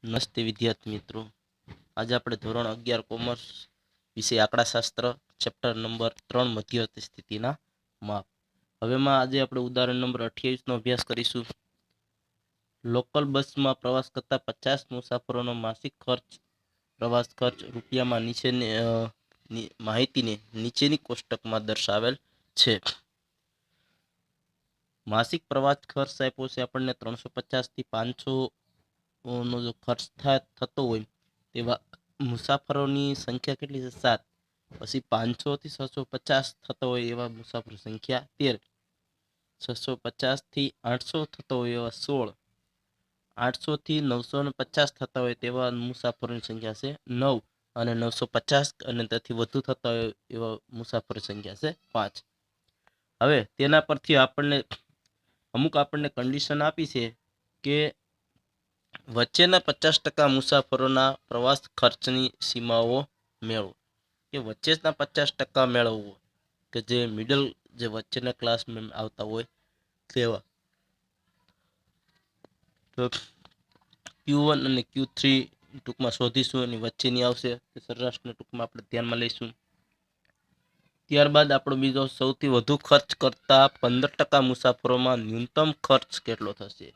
નમસ્તે વિદ્યાર્થી મિત્રો, આજે આપણે ધોરણ 11 કોમર્સ વિષય આંકડાશાસ્ત્ર ચેપ્ટર નંબર 3 મધ્યવર્તી સ્થિતિના માપ. હવેમાં આજે આપણે ઉદાહરણ નંબર 28 નો અભ્યાસ કરીશું. લોકલ બસમાં પ્રવાસ કરતા 50 મુસાફરોનો માસિક ખર્ચ પ્રવાસ ખર્ચ રૂપિયામાં નીચેની માહિતીને નીચેની કોષ્ટકમાં દર્શાવેલ છે. માસિક પ્રવાસ ખર્ચ આપ્યો છે આપણને 350 થી 500 નો જો ખર્ચ થતો હોય તેવા મુસાફરોની સંખ્યા કેટલી છે? 7. પછી 500 થી 650 થતો હોય એવા મુસાફરો સંખ્યા 13. 650 થી 800 થતો હોય એવા 16. 800 થી 950 થતા હોય તેવા મુસાફરોની સંખ્યા છે 9. અને 950 અને તેથી વધુ થતા હોય એવા મુસાફરોની સંખ્યા છે 5. હવે તેના પરથી અમુક કન્ડિશન આપી છે કે વચ્ચેના 50% મુસાફરોના પ્રવાસ ખર્ચની સીમાઓ મેળવો. કે વચ્ચેના 50% મેળવવો કે જે મિડલ જે વચ્ચેના ક્લાસમાં આવતા હોય તેવા. તો Q1 અને Q3 ટૂંકમાં શોધીશું, એની વચ્ચેની આવશે તે સરેરાશને ટૂંકમાં આપણે ધ્યાનમાં લઈશું. ત્યારબાદ આપણો બીજો સૌથી વધુ ખર્ચ કરતા 15% મુસાફરોમાં ન્યૂનતમ ખર્ચ કેટલો થશે?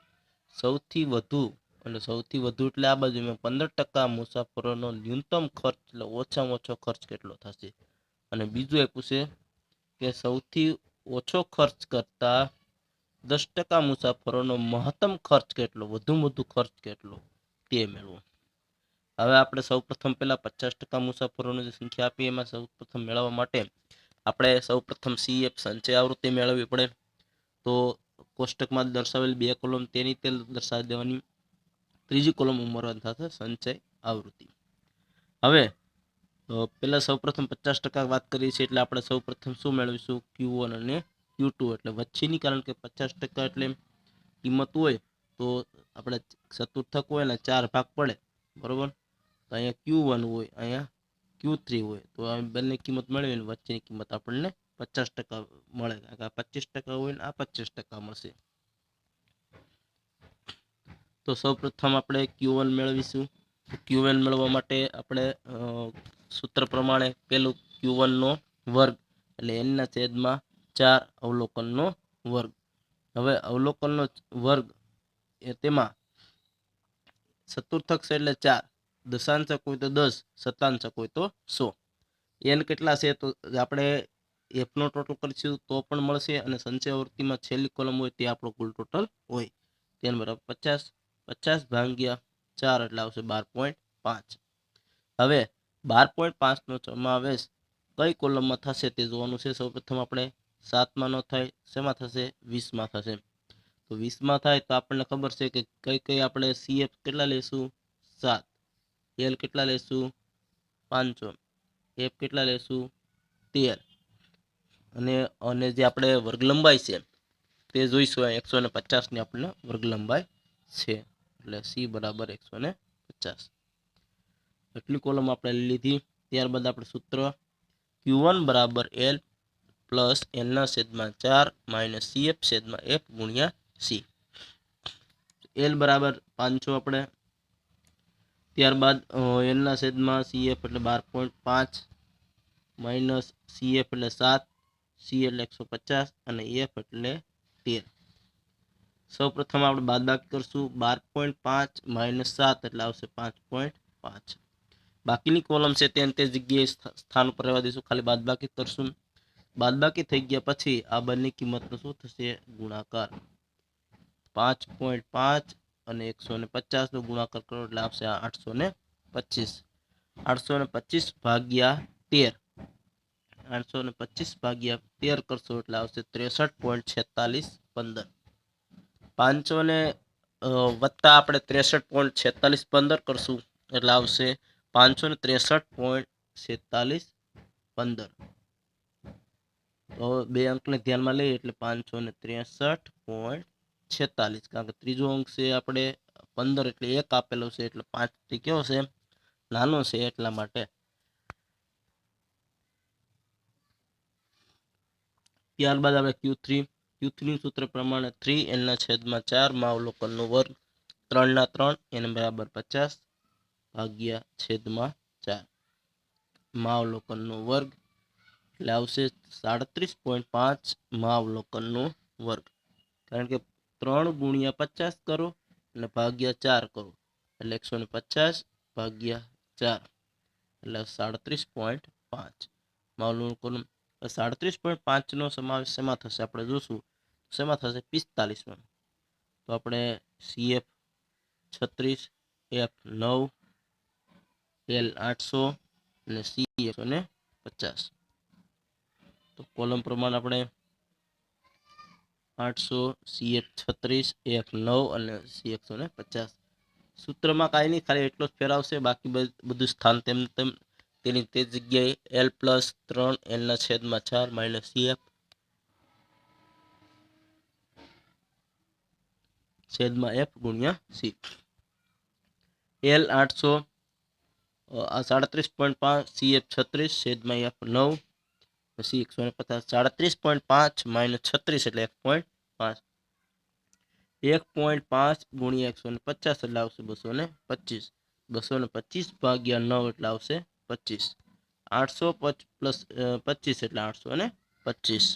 સૌથી વધુ એટલે આ બાજુમાં 15% મુસાફરોનો ન્યૂનતમ ખર્ચ એટલે ઓછામાં ઓછો ખર્ચ કેટલો થશે. અને બીજું આપ્યું છે કે સૌથી ઓછો ખર્ચ કરતા 10% મુસાફરોનો મહત્તમ ખર્ચ કેટલો, વધુમાં વધુ ખર્ચ કેટલો તે મેળવો. હવે આપણે સૌપ્રથમ પહેલા 50% મુસાફરોની જે સંખ્યા આપી એમાં સૌપ્રથમ મેળવવા માટે આપણે સૌપ્રથમ CF સંચય આવૃત્તિ મેળવવી પડે. તો કોષ્ટકમાં દર્શાવેલ 2 કોલમ તેની તે દર્શાવી દેવાની. ત્રીજી કોલમ ઉમેરવાની થશે સંચય આવૃત્તિ. હવે પહેલા સૌપ્રથમ 50% વાત કરીએ છીએ એટલે આપણે સૌપ્રથમ શું મેળવીશું? Q1 અને Q2 એટલે વચ્ચેની, કારણ કે 50% એટલે કિંમત હોય તો આપણે ચતુર્થક હોય ને 4 ભાગ પડે, બરોબર? તો અહીંયા Q1 હોય, અહીંયા Q3 હોય, તો આ બંને કિંમત મેળવીને વચ્ચેની કિંમત આપણને 50% મળે. આ 25% હોય ને આ 25% મળશે. તો સૌપ્રથમ આપણે Q1 મેળવીશું. Q1 મેળવવા માટે આપણે સૂત્ર પ્રમાણે પેલું Q1 નો વર્ગ એટલે n ના છેદમાં 4 અવલોકનનો વર્ગ. હવે અવલોકનનો વર્ગ એ તેમાં ચતુર્થક છે એટલે 4, દશાંશક હોય તો 10, શતાંશક હોય તો 100. n કેટલા છે તો આપણે f નો ટોટલ કરીશું તો પણ મળશે, અને સંચય આવૃત્તિમાં છેલ્લી કોલમ હોય તે આપણો કુલ ટોટલ હોય. n બરાબર 50. 50 ભાગ્યા 4 એટલે આવશે 12.5. હવે 12.5 નો સમાવેશ કઈ કોલમમાં થશે તે જોવાનું છે. સૌપ્રથમ આપણે 7માં નો થાય, શેમાં થશે? 20માં થશે. તો 20માં થાય તો આપણને ખબર છે કે કઈ આપણે CF કેટલા લેશું? 7. L કેટલા લેશું? 500. F કેટલા લેશું? 13. અને જે આપણે વર્ગ લંબાઈ છે તે જોઈશું. 150 ની આપણને વર્ગ લંબાઈ છે એટલે C બરાબર 150. એટલી કોલમ આપણે લીધી. ત્યારબાદ આપણે સૂત્ર Q1 બરાબર L પ્લસ L ના છેદમાં 4 માઇનસ CF છેદમાં F ગુણ્યા C. L બરાબર 500 આપણે, ત્યારબાદ L ના છેદમાં CF એટલે 12.5 માઇનસ CF એટલે 7, C એટલે 150 અને F એટલે 13. સૌપ્રથમ આપણે બાદબાકી કરશું. 12.5 માઇનસ 7 એટલે આવશે 5.5. બાકીની કોલમ છે તે જગ્યાએ સ્થાન ઉપર રહેવા દઈશું, ખાલી બાદબાકી કરશું. બાદબાકી થઈ ગયા પછી આ બંને કિંમતનો શું થશે? ગુણાકાર. 5.5 અને 150 નો ગુણાકાર કરો એટલે આવશે 825. 825 ભાગ્યા 13. 825 ભાગ્યા 13 કરશો એટલે આવશે 63.4615. 500 ને વત્તા આપણે 63.4615 કરશું એટલે આવશે 563.4615. તો બે અંકને ધ્યાનમાં લઈએ એટલે 563.46, કારણ કે ત્રીજો અંક છે આપણે 15 એટલે 1 આપેલો છે એટલે 5 થી કેવો છે? નાનો છે એટલા માટે. ત્યારબાદ આપણે Q3 સૂત્ર પ્રમાણે 3L ના છેદમાં 4 માં અવલોકનનો વર્ગ 3 ના 3 એને બરાબર 50 ભાગ્યા છેદમાં 4 માવલોકનનો વર્ગ એટલે આવશે 37.5 માવલોકનનો વર્ગ, કારણ કે 3 ગુણ્યા 50 કરો અને ભાગ્યા 4 કરો એટલે 150 ભાગ્યા 4 એટલે 37.5 માવલોકન. 37.5 નો સમાવેશ શેમાં થશે આપણે જોશું, શેમાં થશે 45માં. તો આપણે CF 36, F 9, L 800 અને C 150. તો કોલમ પ્રમાણે આપણે 800, CF 36, F 9 અને C 150. સૂત્રમાં કાંઈ નહીં, ખાલી એટલો જ ફેરવશે, બાકી બધું સ્થાન તેમ તેમ તેની તે જગ્યાએ L+3 L/4 માઇનસ CF છેદમાં F ગુણ્યા C. L 800 આ 37.5 CF 36 છેદમાં F 9 C 150. 37.5 માઇનસ 36 એટલે 1.5. 1.5 ગુણ્યા 150 એટલે આવશે 225. 225 ભાગ્યા 9 એટલે આવશે 25. 800 પ્લસ 25 એટલે 825.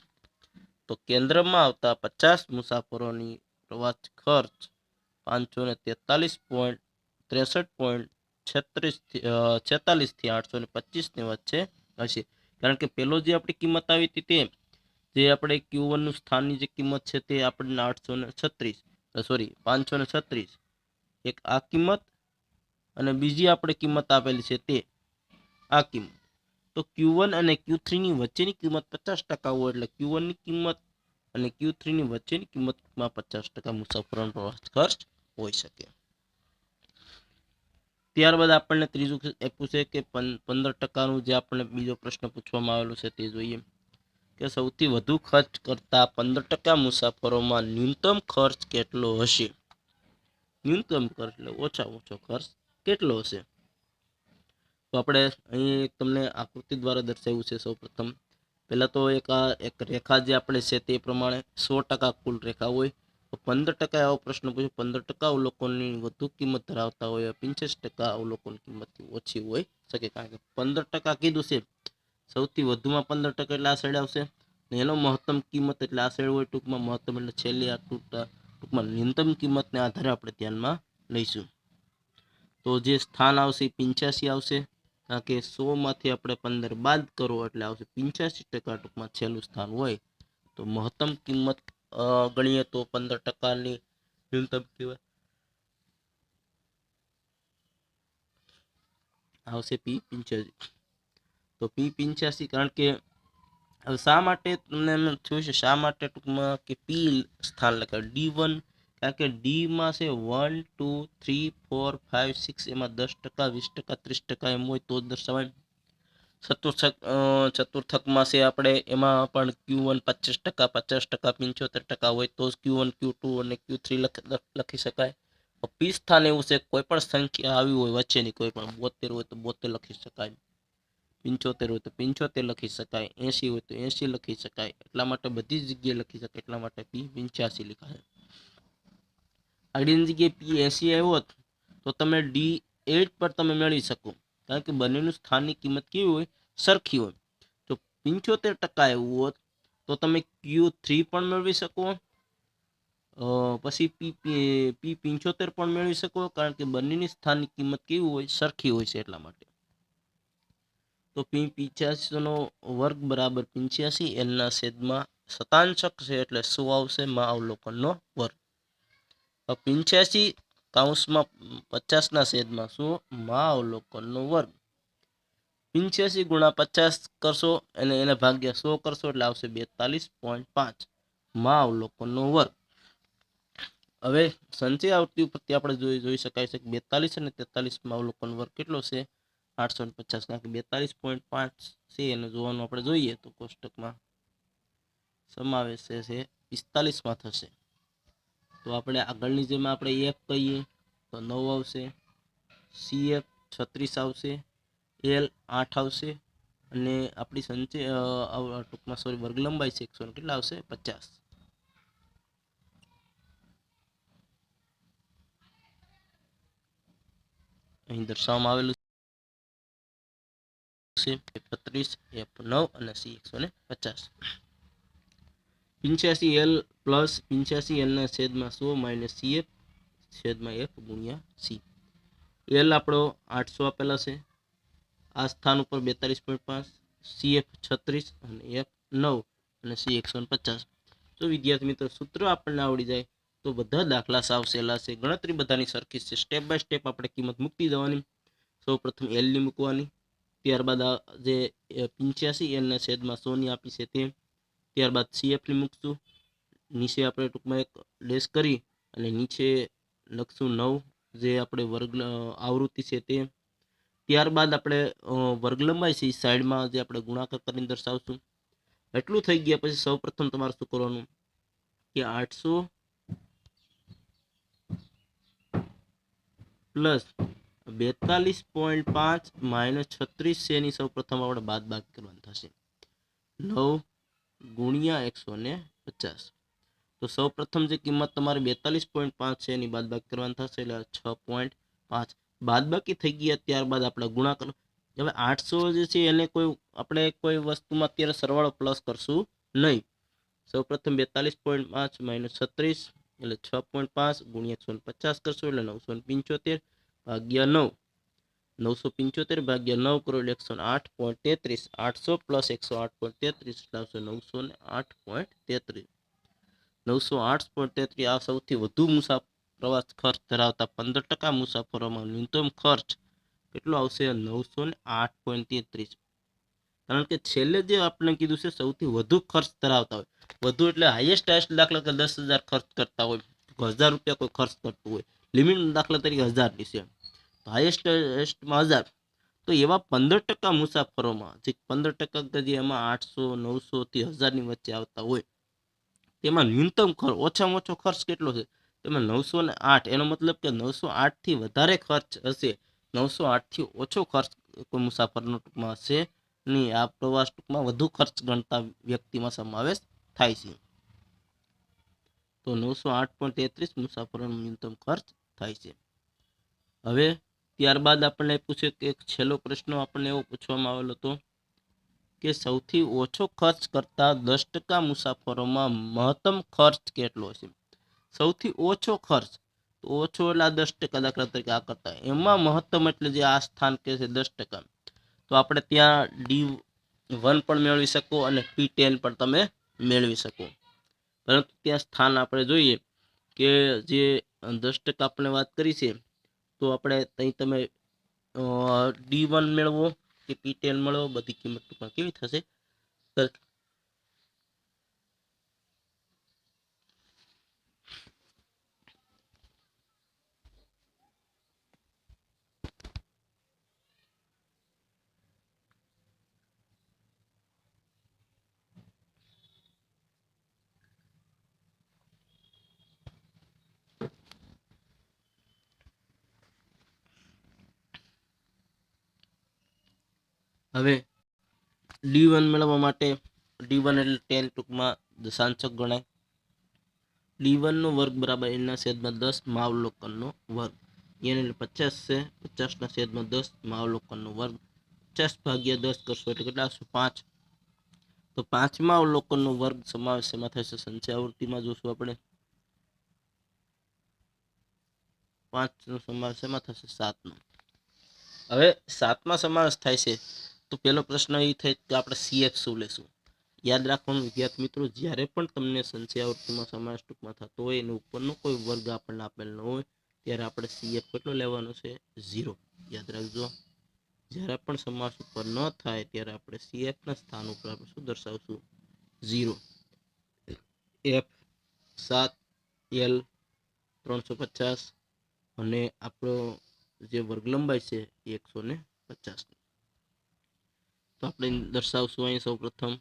તો કેન્દ્રમાં આવતા 50 મુસાફરોની પ્રવાસ ખર્ચ 543.46 થી 825 ની વચ્ચે હશે. કારણ કે પેલો જે આપણી કિંમત આવી હતી તે જે આપણે Q1 નું સ્થાનની જે કિંમત છે તે આપણને 536 એક આ કિંમત અને બીજી આપણે કિંમત આપેલી છે તે આ કિંમત. તો Q1 અને Q3 ની વચ્ચેની કિંમત 50% હોય એટલે Q1 ની કિંમત અને Q3 ની વચ્ચેની કિંમતમાં 50% મુસાફરોનો પ્રવાસ ખર્ચ હોઈ શકે. ત્યારબાદ આપણને ત્રીજું આપ્યું છે કે 15%નું જે આપણને બીજો પ્રશ્ન પૂછવામાં આવેલો છે તે જોઈએ કે સૌથી વધુ ખર્ચ કરતા 15% મુસાફરોમાં ન્યૂનતમ ખર્ચ કેટલો હશે. ન્યૂનતમ ખર્ચ એટલે ઓછામાં ઓછો ખર્ચ કેટલો હશે. તો આપણે અહીં તમને આકૃતિ દ્વારા દર્શાવ્યું છે. સૌપ્રથમ પહેલા તો એક રેખા જે આપણે છે તે પ્રમાણે 100% કુલ રેખા હોય તો 15% આવો પ્રશ્ન પૂછ્યો. 15% અવલોકનની વધુ કિંમત ધરાવતા હોય, 85% અવલોકન કિંમતથી ઓછી હોય શકે. કારણ કે 15% કીધું છે, સૌથી વધુમાં 15% એટલે આ સાઈડ આવશે ને એનો મહત્તમ કિંમત એટલે આ સાઈડ હોય. ટૂંકમાં મહત્તમ એટલે છેલ્લી આ ટૂંકમાં ન્યૂનતમ કિંમતને આધારે આપણે ધ્યાનમાં લઈશું. તો જે સ્થાન આવશે 85 આવશે, કારણ કે 100 માંથી આપણે 15 બાદ કરો એટલે આવશે 85%. ટૂંકમાં છેલ્લું સ્થાન હોય તો મહત્તમ કિંમત ગણીએ તો 15%ની ન્યૂનતમ કિંમત આવશે P85. તો P85 કારણ કે હવે શા માટે તમને એમ થયું છે, શા માટે ટૂંકમાં કે P સ્થાન લખાય D1, કારણ કે D માં છે 1 2 3 4 5 6 એમાં 10%, 20%, 30% એમ હોય તો જ દર્શાવાય. ચતુર્થકમાં છે આપણે એમાં પણ Q1 25%, 50%, 75% હોય તો જ Q1 Q2 અને Q3 લખી શકાય. P સ્થાન એવું છે કોઈ પણ સંખ્યા આવી હોય વચ્ચેની, કોઈ પણ 72 હોય તો 72 લખી શકાય, 75 હોય તો 75 લખી શકાય, 80 હોય તો 80 લખી શકાય. એટલા માટે બધી જગ્યાએ લખી શકાય, એટલા માટે P85 લખાય. આગળની જગ્યાએ P80 આવ્યો હોત તો તમે D8 પર તમે મેળવી શકો, કારણ કે બંનેનું સ્થાનની કિંમત કેવી હોય, સરખી હોય. જો 75% એવું હોત તો તમે Q3 પણ મેળવી શકો, પછી P75 પણ મેળવી શકો, કારણ કે બંનેની સ્થાનની કિંમત કેવી હોય, સરખી હોય છે એટલા માટે. તો P85 નો વર્ગ બરાબર 85 એલના છેદમાં શતાંશક છે એટલે 100 આવશે માં અવલોકનનો વર્ગ. 85 કૌંસમાં 50 ના છેદમાં 100 માં અવલોકનનો વર્ગ. 85 ગુણ્યા 50 કરશો અને એને ભાગ્યા 100 કરશો એટલે આવશે 42.5 માં અવલોકનનો વર્ગ. હવે સંચય આવૃત્તિ ઉપરથી આપણે જોઈ શકાય છે કે 42 અને 43 માં અવલોકન વર્ગ કેટલો છે, 850. કારણ કે 42.5 છે એને જોવાનું આપણે જોઈએ તો કોષ્ટકમાં સમાવેશ છે 45 માં થશે. તો આપણે આગળની જેમ આપણે F કહીએ તો 9 આવશે, CF 36 આવશે, L 8 આવશે અને આપણી સંચય ટૂંકમાં વર્ગ લંબાઈ છે 100 કેટલા આવશે 50. અહીં દર્શાવવામાં આવેલું છે F35 F9 અને C150 85L પ્લસ 85L ના છેદમાં 100 માઇનસ CF છેદમાં F ગુણ્યા C. L આપણો 800 આપેલા છે, આ સ્થાન ઉપર 42.5, CF 36 અને F 9 અને C 150. તો વિદ્યાર્થી મિત્રો સૂત્ર આપણને આવડી જાય તો બધા દાખલા સાવ સહેલા છે, ગણતરી બધાની સરખી છે. સ્ટેપ બાય સ્ટેપ આપણે કિંમત મૂકતી જવાની. સૌ પ્રથમ L ની મૂકવાની, ત્યારબાદ આ જે 85L ના છેદમાં 100 ની આપી છે તે, ત્યારબાદ CF ની મૂકશું, નીચે આપણે ટૂંકમાં એક ડેશ કરી અને નીચે લખશું 9 જે આપણે વર્ગ આવૃત્તિ છે તે, ત્યારબાદ આપણે વર્ગ લંબાઈ છે સાઈડમાં જે આપણે ગુણાકાર કરીને દર્શાવશું. એટલું થઈ ગયા પછી સૌ પ્રથમ તમારે શું કરવાનું કે 800 પ્લસ 42.5 માઇનસ 36 છે એની સૌ પ્રથમ આપણે બાદ બાકી કરવાની થશે 9 ગુણ્યા 150. તો સૌ પ્રથમ જે કિંમત તમારી 42.5 છે એની બાદ બાકી કરવાની થશે એટલે 6.5 બાદ બાકી થઈ ગયા. ત્યારબાદ આપણે ગુણાકાર. હવે 800 જે છે એને આપણે કોઈ વસ્તુમાં અત્યારે સરવાળો પ્લસ કરશું નહીં. સૌ પ્રથમ 42.5 માઇનસ 36 એટલે 6.5 ગુણ્યા 150 કરશું એટલે 975 ભાગ્યા 9, 975 ભાગ્યા 9 કરો એટલે 108.33, 800 પ્લસ 108.33 એટલે આવશે 908.33. 908.33 આ સૌથી વધુ પ્રવાસ ખર્ચ ધરાવતા 15% મુસાફરોમાં ન્યૂનતમ ખર્ચ કેટલો આવશે 908.33. કારણ કે છેલ્લે જે આપણે કીધું છે સૌથી વધુ ખર્ચ ધરાવતા હોય, વધુ એટલે હાઈએસ્ટ દાખલા કે 10,000 ખર્ચ કરતા હોય, 1,000 રૂપિયા કોઈ ખર્ચ કરતું હોય, લિમિટ દાખલા તરીકે 1,000 છે, હાઈએસ્ટમાં 1,000. તો એવા 15% મુસાફરોમાં જે 15% જે એમાં 800, 900 થી 1,000 ની વચ્ચે આવતા હોય તેમાં ન્યૂનતમ ખર્ચ ઓછામાં ઓછો ખર્ચ કેટલો છે તેમાં 908. એનો મતલબ કે 908 થી વધારે ખર્ચ હશે, 908 થી ઓછો ખર્ચ કોઈ મુસાફરનો ટૂંકમાં હશે નહીં. આ પ્રવાસ ટૂંકમાં વધુ ખર્ચ ગણતા વ્યક્તિમાં સમાવેશ થાય છે. તો 908.33 મુસાફરોનો ન્યૂનતમ ખર્ચ થાય છે. હવે ત્યારબાદ આપણને પૂછે કે છેલ્લો પ્રશ્ન આપણને એવો પૂછવામાં આવેલો હતો કે સૌથી ઓછો ખર્ચ કરતા 10% મુસાફરોમાં મહત્તમ ખર્ચ કેટલો છે. સૌથી ઓછો ખર્ચ, તો ઓછો એટલે 10% દાખલા તરીકે આ કરતા, એમાં મહત્તમ એટલે જે આ સ્થાન કે છે 10%. તો આપણે ત્યાં D1 પણ મેળવી શકો અને P10 પણ તમે મેળવી શકો, પરંતુ ત્યાં સ્થાન આપણે જોઈએ કે જે 10% આપણે વાત કરી છે તો આપણે ત્યાં તમે D1 મેળવો કે P10 મેળવો, બધી કિંમત ટૂંકમાં કેવી થશે. હવે D1 મેળવવા માટે D1 એટલે 10 ટૂંકમાં દશાંશક ગણાય. D1 નો વર્ગ બરાબર એના છેદમાં 10 માવલોકનનો વર્ગ, n એટલે 50 છે, 50 ના છેદમાં 10 માવલોકનનો વર્ગ, 50 ભાગ્યા 10 કરશો એટલે કેટલા આવશે 5. તો 5મા અવલોકનનો વર્ગ સમાવેશ એમાં થશે સંચય આવૃત્તિમાં. જોશું આપણે 5 નો સમાવેશ એમાં થશે 7 નો. હવે 7માં સમાવેશ થાય છે તો પહેલો પ્રશ્ન એ થાય કે આપણે CF શું લેશું. યાદ રાખવાનું વિદ્યાર્થી મિત્રો, જ્યારે પણ તમને સંચય આવૃત્તિમાં સમાવેશ ટૂંકમાં થતો હોય એનો ઉપરનો કોઈ વર્ગ આપણને આપેલ ન હોય ત્યારે આપણે CF કેટલો લેવાનો છે 0. યાદ રાખજો, જ્યારે પણ સમાસ ઉપર ન થાય ત્યારે આપણે CF ના સ્થાન ઉપર આપણે શું દર્શાવશું 0. F7L 350 અને આપણો જે વર્ગ લંબાઈ છે 150. તો આપણે દર્શાવશું અહીં સૌ પ્રથમ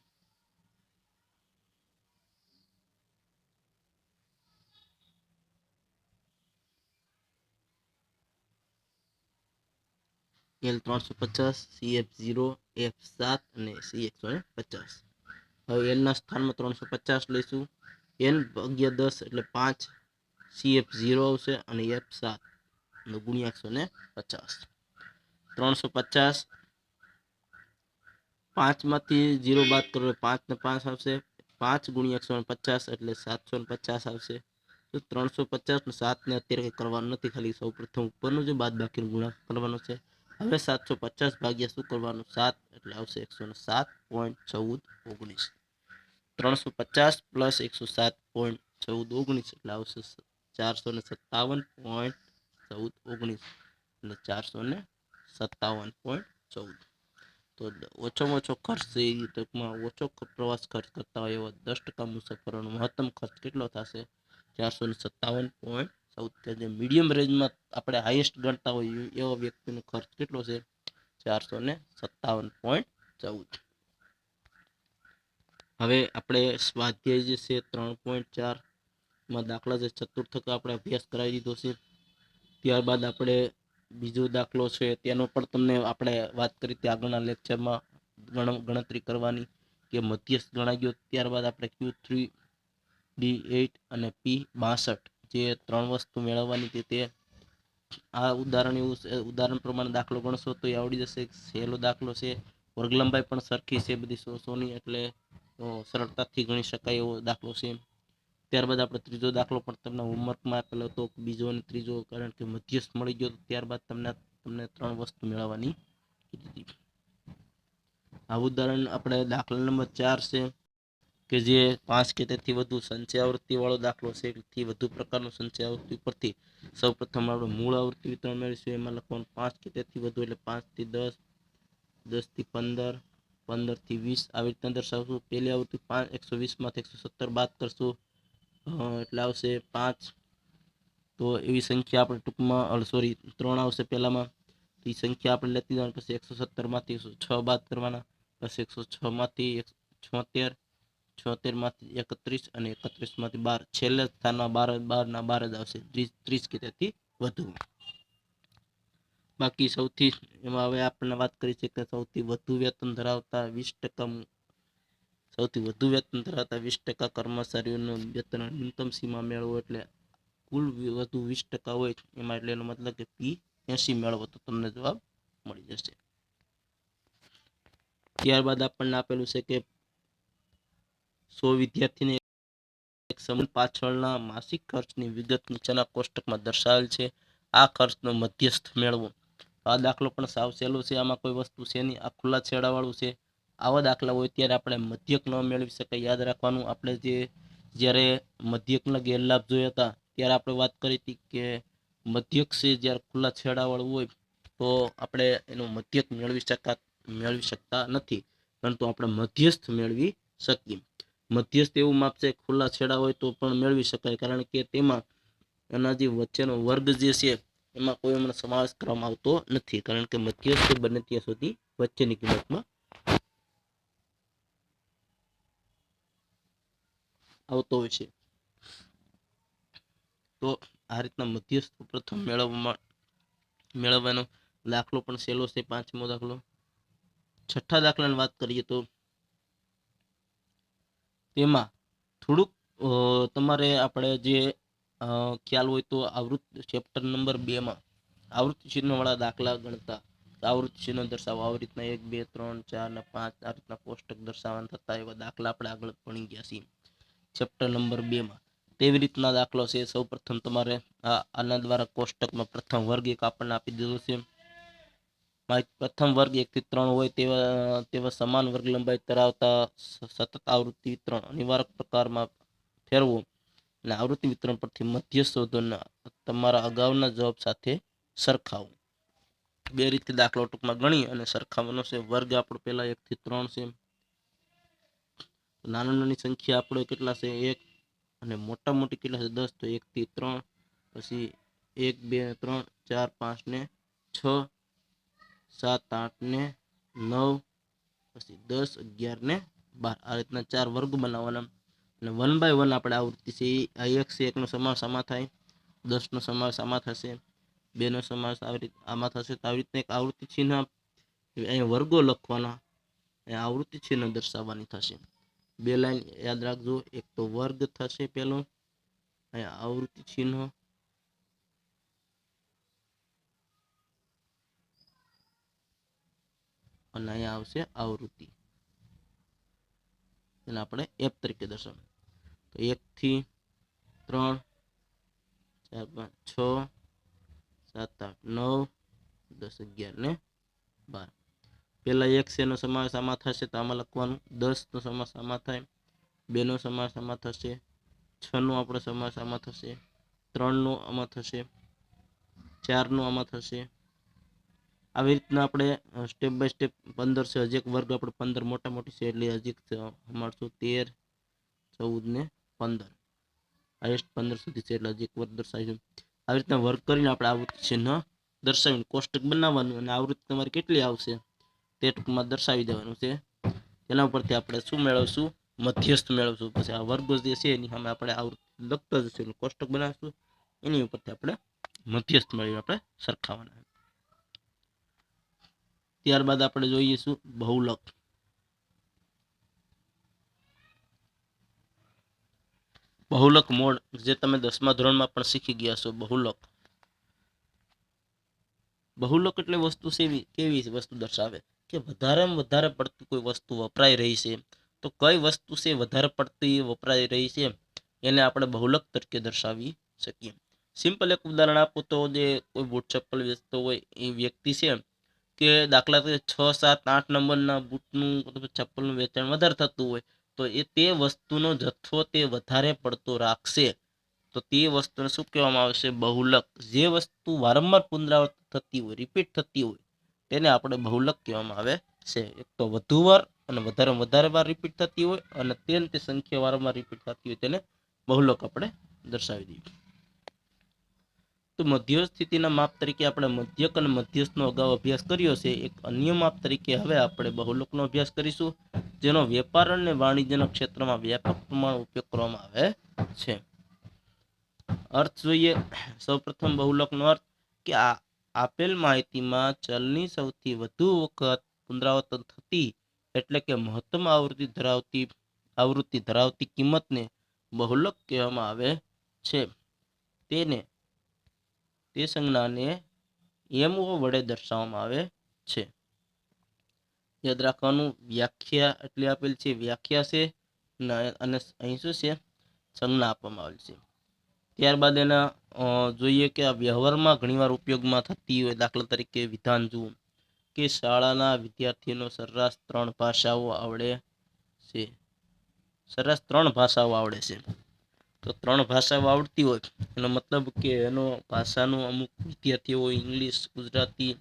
L 350, CF 0, F7 અને C 150. હવે L ના સ્થાનમાં 350 લઈશું, n ભાગ્યા 10 એટલે 5, CF 0 આવશે અને F7 ગુણ્યા 150. 350 5 માંથી 0 બાદ કરો 5 ને 5 આવશે. 5 ગુણ્યા 150 એટલે 750 આવશે. તો 350 ને 7 ને અત્યારે કંઈ કરવાનું નથી, ખાલી સૌ પ્રથમ ઉપરનું જે બાદ બાકી ગુણાકાર કરવાનો છે. હવે 750 ભાગ્યા શું કરવાનું 7 એટલે આવશે 107.1419. 350 પ્લસ 107.1419 એટલે આવશે 457.1419 એટલે 457.14. તો ઓછામાં ઓછો ખર્ચ છે એ ટૂંકમાં ઓછો પ્રવાસ ખર્ચ કરતા હોય એવા 10% મુસાફરોનો મહત્તમ ખર્ચ કેટલો થશે 457.14. જે મીડિયમ રેન્જમાં આપણે હાઈએસ્ટ ગણતા હોય એવા વ્યક્તિનો ખર્ચ કેટલો છે 457.14. હવે આપણે સ્વાધ્યાય જે છે 3.4 માં દાખલા જે ચતુર્થક આપણે અભ્યાસ કરાવી દીધો છે. ત્યારબાદ આપણે બીજો દાખલો છે તેનો પણ તમને આપણે વાત કરી હતી આગળના લેક્ચરમાં ગણતરી કરવાની કે મધ્યસ્થ ગણાઈ ગયો. ત્યારબાદ આપણે Q3 D8 અને P62 જે 3 વસ્તુ મેળવવાની હતી તે આ ઉદાહરણ પ્રમાણે દાખલો ગણશો તો એ આવડી જશે. સહેલો દાખલો છે, વર્ગ લંબાઈ પણ સરખી છે બધી 100ની, એટલે સરળતાથી ગણી શકાય એવો દાખલો છે. ત્યારબાદ આપણે ત્રીજો દાખલો પણ તમને હોમવર્કમાં આપેલો હતો, બીજો અને ત્રીજો, કારણ કે મધ્યસ્થ મળી ગયો ત્યારબાદ તમને 3 વસ્તુ મેળવવાની કીધી. આ ઉદાહરણ આપણે દાખલા નંબર 4 છે કે જે 5 કે તેથી વધુ સંચય આવૃત્તિ વાળો દાખલો છે. થી વધુ પ્રકારનું સંચય આવૃત્તિ પરથી સૌપ્રથમ આપણે મૂળ આવૃત્તિ વિતરણ મેળવીશું. એમાં લખવાનું 5 કે તેથી વધુ એટલે 5 થી 10, 10 થી 15, 15 થી 20 આવી રીતના દર્શાવશું. પહેલી આવૃત્તિ 120 માંથી 170 બાદ કરશું એટલે આવશે 5. તો એવી સંખ્યા આપણે ટૂંકમાં 3 આવશે પહેલામાં. તો એ સંખ્યા આપણે લેતી જવાની, પછી 170 માંથી 6 બાદ કરવાના, પછી 106 માંથી 76, 76 માંથી 31 અને 31 માંથી 12, છેલ્લે સ્થાનમાં 12 ના 12 જ આવશે, 30 કે તેથી વધુ. બાકી સૌથી એમાં હવે આપણે વાત કરી છે કે સૌથી વધુ વેતન ધરાવતા 20% સૌથી વધુ વેતન ધરાવતા 20% કર્મચારીઓનું વેતન ન્યૂનતમ સીમા મેળવો એટલે કુલ વધુ 20% હોય એમાં, એટલે એનો મતલબ કે P80 મેળવો તો તમને જવાબ મળી જશે. ત્યારબાદ આપણને આપેલું છે કે 100 વિદ્યાર્થીને એક સમૂહ પાછળના માસિક ખર્ચની વિગત નીચેના કોષ્ટકમાં દર્શાવેલ છે. આ ખર્ચનો મધ્યસ્થ મેળવો. આ દાખલો પણ સાવ સહેલો છે, આમાં કોઈ વસ્તુ છે નહીં, આ ખુલ્લા છેડાવાળું છે. આવા દાખલા હોય ત્યારે આપણે મધ્યક ન મેળવી શકાય. યાદ રાખવાનું, આપણે જ્યારે મધ્યકના ગેરલાભ જોયા હતા ત્યારે આપણે વાત કરી હતી કે મધ્યક છે જ્યારે ખુલ્લા છેડાવાળું હોય તો આપણે એનો મધ્યક મેળવી શકતા નથી, પરંતુ આપણે મધ્યસ્થ મેળવી શકીએ. મધ્યસ્થ એવું માપ છે ખુલ્લા છેડા હોય તો પણ મેળવી શકાય, કારણ કે તેમાં એના જે વચ્ચેનો વર્ગ જે છે એમાં કોઈ એમનો સમાવેશ કરવામાં આવતો નથી, કારણ કે મધ્યસ્થ બને ત્યાં સુધી વચ્ચેની કિંમતમાં આવતો હોય છે. તો આ રીતના મધ્યસ્થ પ્રથમ મેળવવાનો દાખલો પણ સહેલો છે, 5મો દાખલો. છઠ્ઠા દાખલાની વાત કરીએ તો તેમાં થોડુંક તમારે આપણે જે ખ્યાલ હોય તો ચેપ્ટર નંબર 2માં આવૃત્તિ ચિહ્નવાળા દાખલા ગણતા, આવૃત્તિ ચિહ્ન દર્શાવો, આવી રીતના 1, 2, 3, 4 અને 5 આ રીતના કોષ્ટક દર્શાવવાના થતા એવા દાખલા આપણે આગળ ભણી ગયા છીએ ચેપ્ટર નંબર 2માં. તેવી રીતના દાખલો છે. સૌ પ્રથમ તમારે આના દ્વારા કોષ્ટકમાં પ્રથમ વર્ગ 1 આપણને આપી દીધો છે. પ્રથમ વર્ગ 1 થી 3 હોય તેવા સમાન વર્ગ લંબાઈ ધરાવતા સતત આવૃત્તિ વિતરણ અનિવાર્ય પ્રકારમાં ફેરવો અને આવૃત્તિ વિતરણ પરથી મધ્ય શોધો તમારા અગાઉના જવાબ સાથે સરખાવો. બે રીતે દાખલો ટૂંકમાં ગણી અને સરખાવવાનો છે. વર્ગ આપણો પહેલા 1 થી 3 છે, નાની સંખ્યા આપણે કેટલા છે 1 અને મોટા મોટી કેટલા છે 10, તો 1 થી 3, પછી 1, 2, 3, 4, 5 ને 6, 7, 8 ને 9, પછી 10, 11 ને 12 આ રીતના 4 વર્ગ બનાવવાના. અને 1 બાય 1 આપણે આવૃત્તિ છે આ 1 છે, 1નો સમાવેશ આમાં થાય, 10નો સમાવેશ આમાં થશે, 2નો સમાવેશ આમાં થશે. તો આવી રીતના એક આવૃત્તિ ચિહ્ન અહીંયા વર્ગો લખવાના, આવૃત્તિ ચિહ્ન દર્શાવવાની થશે. 2 લાઈન યાદ રાખજો, એક તો વર્ગ થશે પેલો, અહીંયા આવૃત્તિ ચિહ્ન, અને અહીંયા આવશે આવૃત્તિ, એને આપણે એફ તરીકે દર્શાવીએ. તો 1 થી 3 4 5 6 7 8 9 10 11 ને 12. પહેલા 1 નો સમાવેશ આમાં થશે તો આમાં લખવાનું, 10 નો સમાવેશ આમાં થાય, 2 નો સમાવેશ આમાં થશે, 6 નો આપણો સમાવેશ આમાં થશે, 3 નો આમાં થશે, 4 નો આમાં થશે. આવી રીતના આપણે સ્ટેપ બાય સ્ટેપ 15 છે. હજી એક વર્ગ આપણે 15 મોટા મોટી છે એટલે હજી અમારશું 13 14 ને 15, હાઈએસ્ટ 15 સુધી છે એટલે હજી એક વર્ગ દર્શાવીશું. આવી રીતના વર્ગ કરીને આપણે આવૃત્તિ ચિહ્ન દર્શાવીને કોષ્ટક બનાવવાનું અને આવૃત્તિ તમારી કેટલી આવશે તે ટૂંકમાં દર્શાવી દેવાનું છે. એના ઉપરથી આપણે શું મેળવશું, મધ્યસ્થ મેળવશું. પછી આ વર્ગો જે છે એની સામે આપણે આવૃત્તિ લખતા જશું, કોષ્ટક બનાવીશું, એની ઉપરથી આપણે મધ્યસ્થ મેળવી આપણે સરખાવાના. ત્યારબાદ આપણે જોઈશું બહુલક. બહુલક મોડ જે તમે 10મા ધોરણમાં પણ શીખી ગયા છો. બહુલક એટલે વસ્તુ કેવી વસ્તુ દર્શાવે કે વધારેમાં વધારે પડતી કોઈ વસ્તુ વપરાઈ રહી છે, તો કઈ વસ્તુ છે વધારે પડતી વપરાઈ રહી છે એને આપણે બહુલક તરીકે દર્શાવી શકીએ. સિમ્પલ એક ઉદાહરણ આપું તો જે કોઈ બૂટ ચપ્પલ વેચતો હોય એ વ્યક્તિ છે કે દાખલા તરીકે 6 7 8 નંબરના બૂટનું ચપ્પલનું વેચાણ વધારે થતું હોય, તો તે વસ્તુનો જથ્થો તે વધારે પડતો રાખશે તો તે વસ્તુને શું કહેવામાં આવશે, બહુલક. જે વસ્તુ વારંવાર પુનરાવર્તિત થતી હોય, રિપીટ થતી હોય તેને આપણે બહુલક કહેવામાં આવે છે. એક તો વધુ વાર અને વધારે વાર રિપીટ થતી હોય અને તે સંખ્યા વારંવાર રિપીટ થતી હોય તેને બહુલક આપણે દર્શાવી દઈએ. તો મધ્યસ્થ સ્થિતિના માપ તરીકે આપણે મધ્યક અને મધ્યસ્થનો અગાઉ અભ્યાસ કર્યો છે. એક અન્ય માપ તરીકે હવે આપણે બહુલકનો અભ્યાસ કરીશું, જેનો વેપાર અને વાણિજ્યના ક્ષેત્રમાં વ્યાપક પ્રમાણમાં ઉપયોગ કરવામાં આવે છે. અર્થ જોઈએ. સૌપ્રથમ બહુલકનો અર્થ કે આપેલ માહિતીમાં ચલની સૌથી વધુ વખત પુનરાવર્તન થતી એટલે કે મહત્તમ આવૃત્તિ ધરાવતી કિંમતને બહુલક કહેવામાં આવે છે. તે સંજ્ઞાને એમઓ વડે દર્શાવવામાં આવે છે. યાદ રાખવાનું, વ્યાખ્યા એટલે આપેલ છે, વ્યાખ્યા છે અને અહીં શું છે, સંજ્ઞા આપવામાં આવેલ છે. ત્યારબાદ એના જોઈએ કે આ વ્યવહારમાં ઘણીવાર ઉપયોગમાં થતી હોય. દાખલા તરીકે વિધાન જુઓ કે શાળાના વિદ્યાર્થીઓનો સરેરાશ 3 ભાષાઓ આવડે છે. સરેરાશ 3 ભાષાઓ આવડે છે. તો 3 ભાષાઓ આવડતી હોય એનો મતલબ કે એનો ભાષાનું અમુક વિદ્યાર્થીઓ હોય ઇંગ્લિશ, ગુજરાતી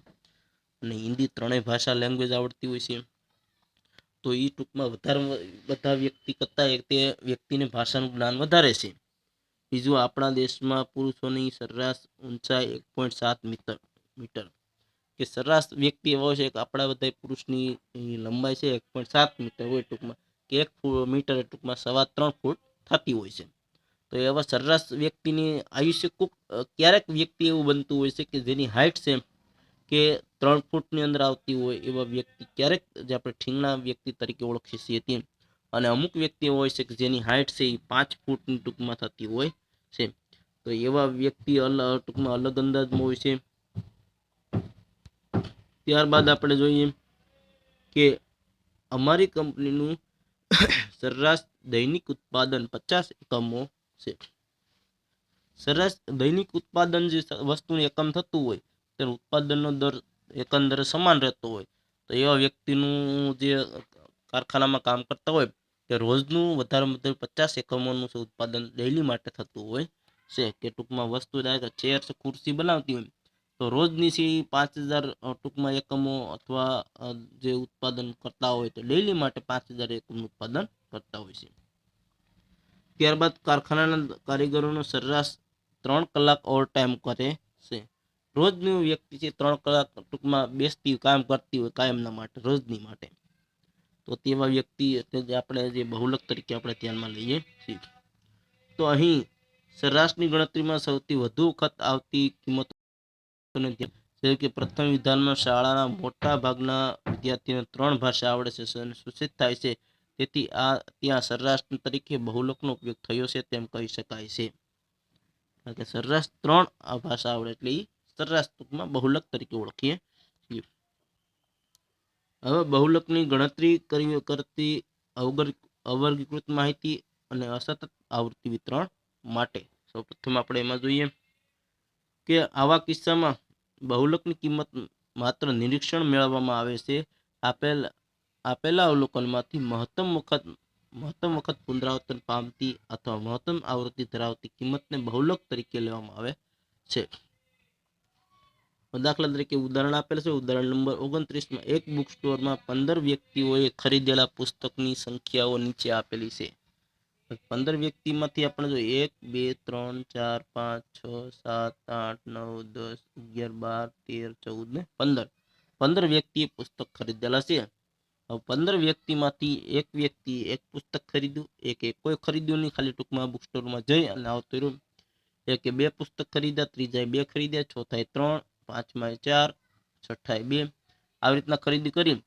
અને હિન્દી ત્રણેય ભાષા લેંગ્વેજ આવડતી હોય છે. તો એ ટૂંકમાં બધા વ્યક્તિ કરતાં તે વ્યક્તિને ભાષાનું જ્ઞાન વધારે છે. બીજું, આપણા દેશમાં પુરુષોની સરેરાશ ઊંચાઈ 1.7 મીટર, કે સરેરાશ વ્યક્તિ એવો છે કે આપણા બધા પુરુષની લંબાઈ છે 1.7 મીટર હોય ટૂંકમાં, કે 1 મીટર ટૂંકમાં 3.25 ફૂટ થતી હોય છે. તો એવા સરેરાશ વ્યક્તિની આયુષ્ય ક્યારેક વ્યક્તિ એવું બનતું હોય છે કે જેની હાઇટ છે કે 3 ફૂટની અંદર આવતી હોય એવા વ્યક્તિ ક્યારેક જે આપણે ઠીંગણા વ્યક્તિ તરીકે ઓળખીએ છીએ તે, અને અમુક વ્યક્તિ હોય છે કે જેની હાઇટ છે એ 5 ફૂટની ટૂંકમાં થતી હોય છે. તો એવા વ્યક્તિ ટૂંકમાં અલગ અંદાજમાં હોય છે. ત્યારબાદ આપણે જોઈએ કે અમારી કંપનીનું સરેરાશ દૈનિક ઉત્પાદન 50 એકમો છે. સરેરાશ દૈનિક ઉત્પાદન જે વસ્તુનું એકમ થતું હોય તેનો ઉત્પાદનનો દર એકંદરે સમાન રહેતો હોય, તો એવા વ્યક્તિનું જે કારખાનામાં કામ કરતા હોય કે રોજનું વધારે 50 એકમોનું ઉત્પાદન ડેઈલી માટે થતું હોય છે. કે ટૂંકમાં વસ્તુ ચેર ખુરશી બનાવતી હોય તો રોજની 5000 ટૂંકમાં એકમો અથવા જે ઉત્પાદન કરતા હોય તો ડેઈલી માટે 5000 એકમનું ઉત્પાદન કરતા હોય છે. ત્યારબાદ કારખાનાના કારીગરોનો સરેરાશ 3 કલાક ઓવર ટાઈમ કરે છે. રોજનું વ્યક્તિ છે 3 કલાક ટૂંકમાં બેસતી કામ કરતી હોય કાયમના માટે, રોજની માટે. તો તેવા વ્યક્તિ આપણે જે બહુલક તરીકે આપણે ધ્યાનમાં લઈએ છીએ. તો અહીં સરેરાશની ગણતરીમાં સૌથી વધુ વખત આવતી કિંમતો કે પ્રથમ વિધાનમાં શાળાના મોટા ભાગના વિદ્યાર્થીઓને 3 ભાષા આવડે છે અને સૂચિત થાય છે, તેથી ત્યાં સરેરાશ તરીકે બહુલકનો ઉપયોગ થયો છે તેમ કહી શકાય છે. કારણ કે સરેરાશ 3 ભાષા આવડે એટલે એ સરેરાશ ટૂંકમાં બહુલક તરીકે ઓળખીએ છીએ. હવે બહુલકની ગણતરી કરતી અવર્ગીકૃત માહિતી અને અસતત આવૃત્તિ વિતરણ માટે સૌપ્રથમ આપણે એમાં જોઈએ કે આવા કિસ્સામાં બહુલકની કિંમત માત્ર નિરીક્ષણ મેળવવામાં આવે છે. આપેલા અવલોકનમાંથી મહત્તમ વખત પુનરાવર્તન પામતી અથવા મહત્તમ આવૃત્તિ ધરાવતી કિંમતને બહુલક તરીકે લેવામાં આવે છે. દાખલા તરીકે ઉદાહરણ આપેલ છે. ઉદાહરણ નંબર 29 એક બુક સ્ટોરમાં 15 વ્યક્તિઓએ ખરીદેલા પુસ્તકની સંખ્યાઓ નીચે આપેલી છે. 15 વ્યક્તિમાંથી આપણે જો 1 2 3 4 5 6 7 8 9 10 11 12 13 14 ને 15 વ્યક્તિએ પુસ્તક ખરીદેલા છે. હવે 15 વ્યક્તિમાંથી એક વ્યક્તિ એક પુસ્તક ખરીદ્યું, એકે કોઈ ખરીદ્યું નહીં, ખાલી ટૂંકમાં બુક સ્ટોરમાં જઈ અને આવતું રહ્યું. એકે 2 પુસ્તક ખરીદ્યા, ત્રીજાએ 2 ખરીદ્યા, ચોથાએ 3, પાંચમાએ 4, છઠ્ઠાએ 2, આવી રીતના ખરીદી કરી.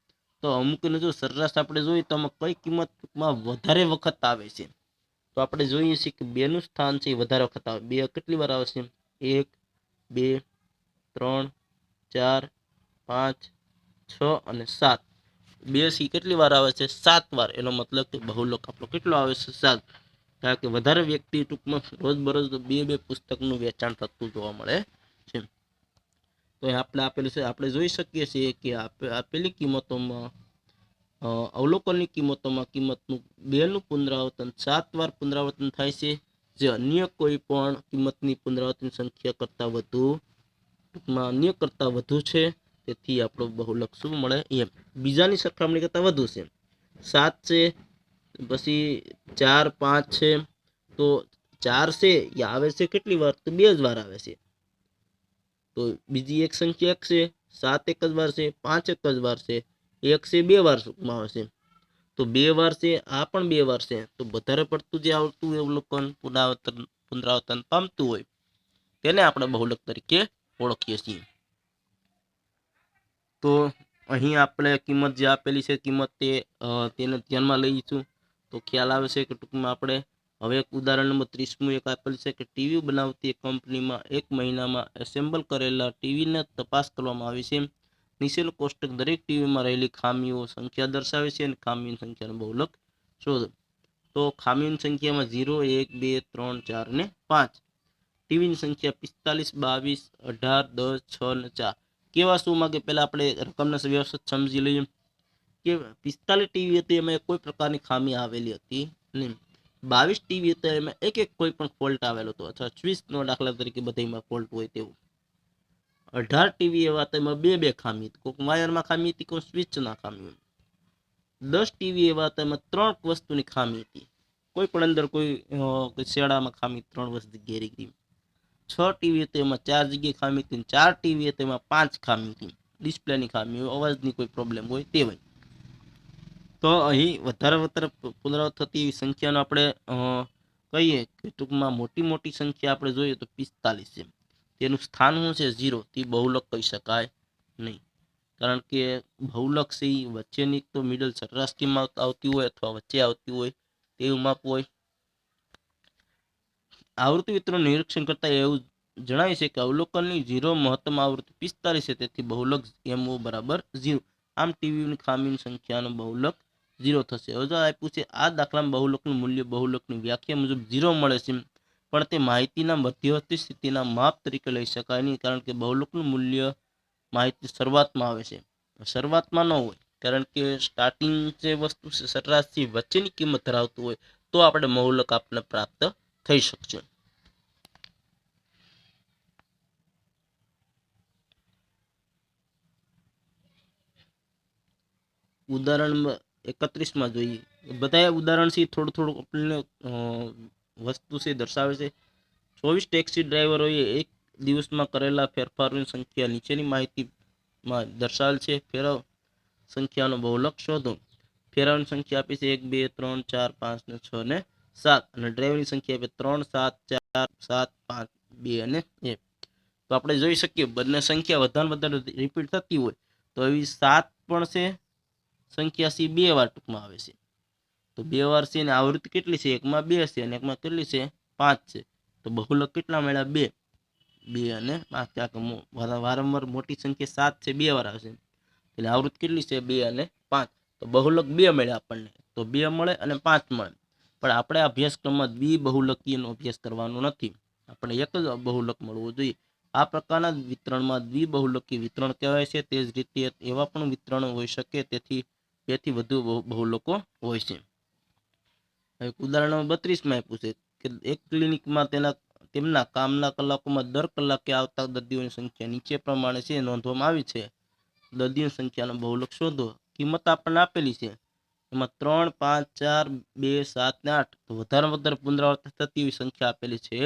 તો અમુકને જો સરેરાશ આપણે જોઈએ તો આમાં કઈ કિંમતમાં વધારે વખત આવે છે, તો આપણે જોઈએ છીએ કે 2 નું સ્થાન છે એ વધારે વખત આવે. 2 કેટલી વાર આવશે? 1 2 3 4 5 6 અને 7. 2 સી કેટલી વાર આવે છે? 7 વાર. એનો મતલબ કે બહુલક આપણો કેટલો આવે છે? 7. કારણ કે વધારે વ્યક્તિ ટૂંકમાં રોજબરોજ 2 પુસ્તકનું વેચાણ થતું જોવા મળે છે. તો આપણે આપેલું છે, આપણે જોઈ શકીએ છીએ કે આપેલી કિંમતોમાં અવલોકનની કિંમતોમાં કિંમતનું 2 નું પુનરાવર્તન 7 વાર પુનરાવર્તન થાય છે, જે અન્ય કોઈ પણ કિંમતની પુનરાવર્તન સંખ્યા કરતાં વધુ ટૂંકમાં અન્ય કરતાં વધુ છે. તેથી આપણો બહુલક શું મળે? એમ બીજાની સરખામણી કરતાં વધુ છે. 7 છે, પછી 4 5 છે, તો 4 છે એ આવે છે કેટલી વાર? તો 2 જ વાર આવે છે. તો બીજી એક સંખ્યા 1 છે, 7 એક જ વાર છે, 5 એક જ વાર છે, 1 છે 2 વાર ટૂંકમાં આવે છે. તો 2 વાર છે, આ પણ 2 વાર છે. તો વધારે પડતું જે આવતું અવલોકન પુનરાવર્તન પામતું હોય તેને આપણે બહુલક તરીકે ઓળખીએ છીએ. તો અહીં આપણે કિંમત જે આપેલી છે કિંમત તેને ધ્યાનમાં લઈશું તો ખ્યાલ આવે છે કે ટૂંકમાં આપણે હવે એક ઉદાહરણ નંબર 30 એક આપેલ છે કે ટીવી બનાવતી કંપનીમાં 1 મહિનામાં એસેમ્બલ કરેલા ટીવીને તપાસ કરવામાં આવી છે. નીચેનું કોષ્ટક દરેક ટીવીમાં રહેલી ખામીઓ સંખ્યા દર્શાવે છે અને ખામીની સંખ્યાનો બહુલક શોધો. તો ખામીની સંખ્યામાં 0 1 2 3 4 ને 5. ટીવીની સંખ્યા 45 22 18 10 6 ને 4. કેવા શું માંગે? પહેલા આપણે રકમના વ્યવસ્થિત સમજી લઈએ કે 45 ટીવી હતી એમાં કોઈ પ્રકારની ખામી આવેલી હતી નહીં. 22 ટીવી હતા એમાં એક કોઈ પણ ફોલ્ટ આવેલો હતો, અથવા સ્વિચનો દાખલા તરીકે બધામાં ફોલ્ટ હોય તેવું. 18 ટીવી એવા હતા એમાં 2 ખામી હતી, કોઈક વાયરમાં ખામી હતી, કોઈ સ્વિચના ખામી. 10 ટીવી એવા હતા એમાં 3 વસ્તુની ખામી હતી, કોઈ પણ અંદર કોઈ શેડામાં ખામી 3 વસ્તુ ઘેરી ગઈ. 6 ટીવી હતી એમાં 4 જગ્યાએ ખામી હતી, 4 ટીવી હતી એમાં 5 ખામી હતી. ડિસ્પ્લેની ખામી હોય, અવાજની કોઈ પ્રોબ્લેમ હોય તે હોય. તો અહીં વધારે પુનરાવર્ત થતી એવી સંખ્યાનો આપણે કહીએ કે ટૂંકમાં મોટી સંખ્યા આપણે જોઈએ તો 45 છે. તેનું સ્થાન શું છે? 0. તે બહુલક કહી શકાય નહીં, કારણ કે બહુલક છે એ વચ્ચેની તો મિડલ સરેરાશ કિંમત આવતી હોય અથવા વચ્ચે આવતી હોય તેવું માપ હોય. આવૃત્તિ વિતરણ નિરીક્ષણ કરતા એવું જણાય છે કે અવલોકનની 0 મહત્તમ આવૃત્તિ 45 છે, તેથી બહુલક MO બરાબર 0. આમ ટીવીની ખામીની સંખ્યાનો બહુલક 0 થશે. હવે જો આપ્યું છે આ દાખલામાં બહુલકનું મૂલ્ય બહુલકની વ્યાખ્યા મુજબ 0 મળે છે, પણ તે માહિતીના મધ્યવર્તી સ્થિતિના માપ તરીકે લઈ શકાય નહીં, કારણ કે બહુલકનું મૂલ્ય માહિતી શરૂઆતમાં આવે છે, શરૂઆતમાં ન હોય. કારણ કે સ્ટાર્ટિંગ જે વસ્તુ છે સરેરાશથી વચ્ચેની કિંમત ધરાવતું હોય તો આપણે બહુલક આપણને પ્રાપ્ત થઈ શકશે. ઉદાહરણ 31 જોઈએ. બધા ઉદાહરણથી થોડું આપણને વસ્તુ છે દર્શાવે છે. 24 ટેક્સી ડ્રાઈવરોએ એક દિવસમાં કરેલા ફેરફારોની સંખ્યા નીચેની માહિતીમાં દર્શાવેલ છે. ફેરવ સંખ્યાનો બહુલક શોધો. ફેરવની સંખ્યા આપી છે 1 2 3 4 5 ને 6 ને 7, અને ડ્રાઈવરની સંખ્યા આપે 3 7 4 7 5 2 અને 1. તો આપણે જોઈ શકીએ બંને સંખ્યા વધારે રિપીટ થતી હોય તો એવી 7 પણ છે સંખ્યા સી 2 વાર ટૂંકમાં આવે છે. તો 2 વાર છે, અને આવૃત્તિ કેટલી છે? એકમાં 2 છે અને એકમાં કેટલી છે? 5 છે. તો બહુલક કેટલા મળ્યા? 2 અને 5. વારંવાર મોટી સંખ્યા 7 છે 2 વાર આવશે. એટલે આવૃત્તિ કેટલી છે 2 અને 5, તો બહુલક 2 મળે આપણને, તો 2 મળે અને 5 મળે. પણ આપણે આ અભ્યાસક્રમમાં દ્વિબહુલકીયનો અભ્યાસ કરવાનો નથી, આપણે એક જ બહુલક મળવું જોઈએ. આ પ્રકારના વિતરણમાં દ્વિબહુલકી વિતરણ કહેવાય છે. તે જ રીતે એવા પણ વિતરણ હોઈ શકે તેથી 2 થી વધુ બહુલકો હોય છે. હવે ઉદાહરણ નંબર 32 માં આપ્યું છે કે એક ક્લિનિકમાં તેમના કામના કલાકોમાં દર કલાકે આવતા દર્દીઓની સંખ્યા નીચે પ્રમાણે છે નોંધવામાં આવી છે. દર્દીઓની સંખ્યાનો બહુલક શોધો. કિંમત આપણને આપેલી છે, એમાં 3, 5, 4, 2, 7 ને 8, તો વધારે પુનરાવર્તન થતી એવી સંખ્યા આપેલી છે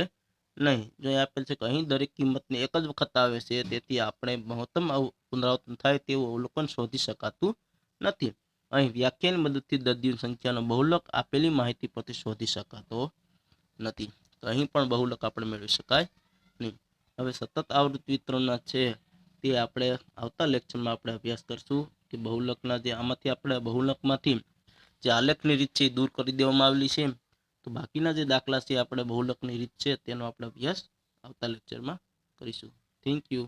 નહીં. જો આપેલ છે કે અહીં દરેક કિંમતને એક જ વખત આવે છે, તેથી આપણે મહત્તમ પુનરાવર્તન થાય તેવું અવલોકન શોધી શકાતું નથી. અહીં વ્યાખ્યાની મદદથી દર્દીઓની સંખ્યાનો બહુલક આપેલી માહિતી પરથી શોધી શકાતો નથી. તો અહીં પણ બહુલક આપણે મેળવી શકાય નહીં. હવે સતત આવૃત્તિ વિતરણના છે તે આપણે આવતા લેક્ચરમાં આપણે અભ્યાસ કરશું કે બહુલકના જે આમાંથી આપણે બહુલકમાંથી જે આલેખની રીત છે એ દૂર કરી દેવામાં આવેલી છે. તો બાકીના જે દાખલા છે આપણે બહુલકની રીત છે તેનો આપણે અભ્યાસ આવતા લેક્ચરમાં કરીશું. Thank you.